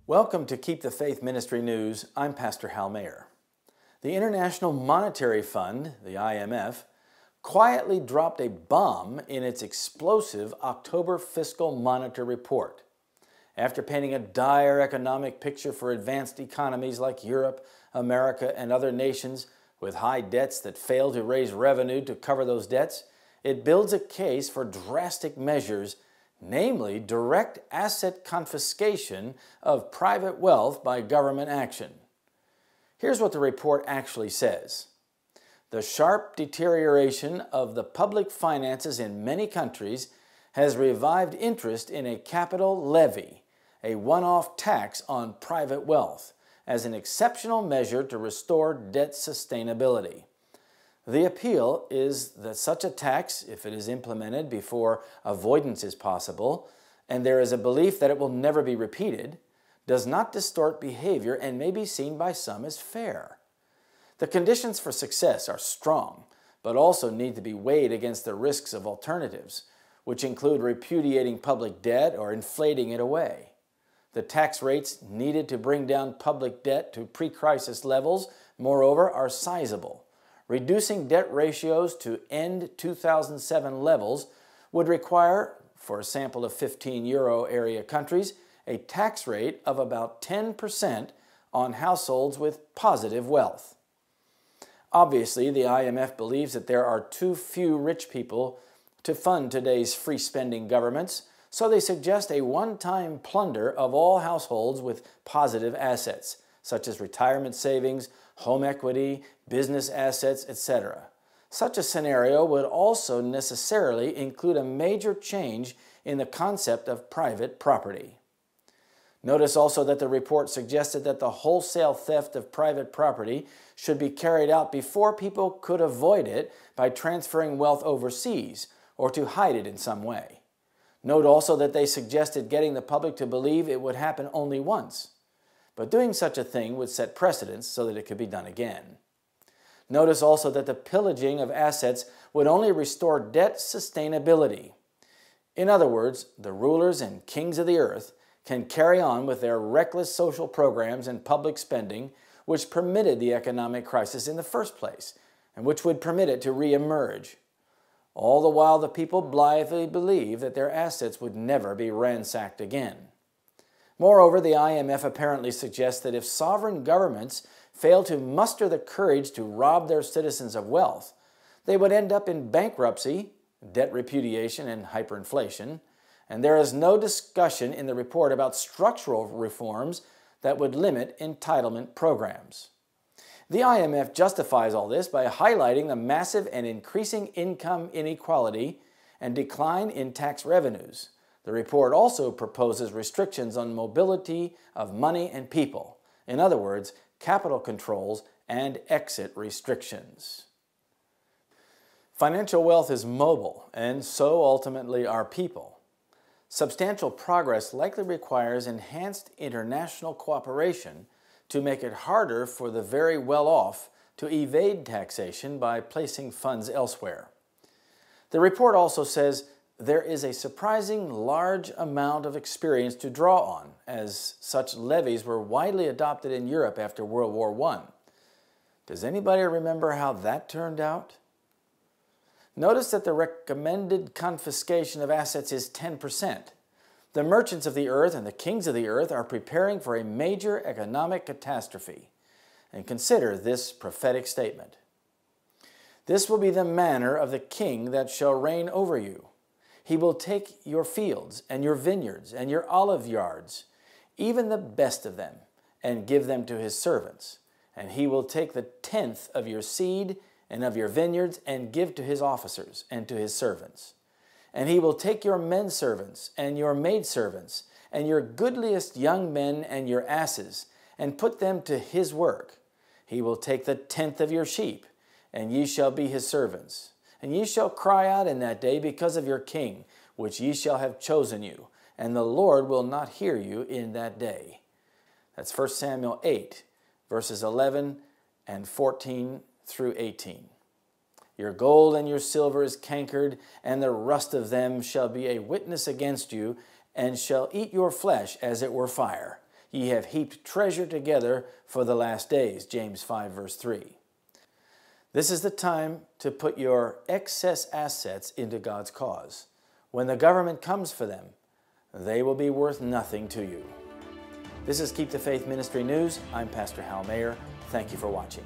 Welcome to Keep the Faith Ministry News. I'm Pastor Hal Mayer. The International Monetary Fund, the IMF, quietly dropped a bomb in its explosive October Fiscal Monitor report. After painting a dire economic picture for advanced economies like Europe, America, and other nations with high debts that fail to raise revenue to cover those debts, it builds a case for drastic measures, namely direct asset confiscation of private wealth by government action. Here's what the report actually says. The sharp deterioration of the public finances in many countries has revived interest in a capital levy, a one-off tax on private wealth, as an exceptional measure to restore debt sustainability. The appeal is that such a tax, if it is implemented before avoidance is possible, and there is a belief that it will never be repeated, does not distort behavior and may be seen by some as fair. The conditions for success are strong, but also need to be weighed against the risks of alternatives, which include repudiating public debt or inflating it away. The tax rates needed to bring down public debt to pre-crisis levels, moreover, are sizable. Reducing debt ratios to end 2007 levels would require, for a sample of 15 euro area countries, a tax rate of about 10% on households with positive wealth. Obviously, the IMF believes that there are too few rich people to fund today's free-spending governments, so they suggest a one-time plunder of all households with positive assets, such as retirement savings, home equity, business assets, etc. Such a scenario would also necessarily include a major change in the concept of private property. Notice also that the report suggested that the wholesale theft of private property should be carried out before people could avoid it by transferring wealth overseas or to hide it in some way. Note also that they suggested getting the public to believe it would happen only once. But doing such a thing would set precedents so that it could be done again. Notice also that the pillaging of assets would only restore debt sustainability. In other words, the rulers and kings of the earth can carry on with their reckless social programs and public spending, which permitted the economic crisis in the first place, and which would permit it to re-emerge. All the while the people blithely believe that their assets would never be ransacked again. Moreover, the IMF apparently suggests that if sovereign governments fail to muster the courage to rob their citizens of wealth, they would end up in bankruptcy, debt repudiation, and hyperinflation, and there is no discussion in the report about structural reforms that would limit entitlement programs. The IMF justifies all this by highlighting the massive and increasing income inequality and decline in tax revenues. The report also proposes restrictions on mobility of money and people. In other words, capital controls and exit restrictions. Financial wealth is mobile, and so ultimately are people. Substantial progress likely requires enhanced international cooperation to make it harder for the very well-off to evade taxation by placing funds elsewhere. The report also says there is a surprising large amount of experience to draw on, as such levies were widely adopted in Europe after World War I. Does anybody remember how that turned out? Notice that the recommended confiscation of assets is 10%. The merchants of the earth and the kings of the earth are preparing for a major economic catastrophe. And consider this prophetic statement. This will be the manner of the king that shall reign over you. He will take your fields and your vineyards and your olive yards, even the best of them, and give them to his servants. And he will take the 10th of your seed and of your vineyards and give to his officers and to his servants. And he will take your men servants and your maidservants and your goodliest young men and your asses and put them to his work. He will take the 10th of your sheep, and ye shall be his servants. And ye shall cry out in that day because of your king, which ye shall have chosen you, and the Lord will not hear you in that day. That's 1 Samuel 8, verses 11 and 14 through 18. Your gold and your silver is cankered, and the rust of them shall be a witness against you, and shall eat your flesh as it were fire. ye have heaped treasure together for the last days. James 5, verse 3. This is the time to put your excess assets into God's cause. When the government comes for them, they will be worth nothing to you. This is Keep the Faith Ministry News. I'm Pastor Hal Mayer. Thank you for watching.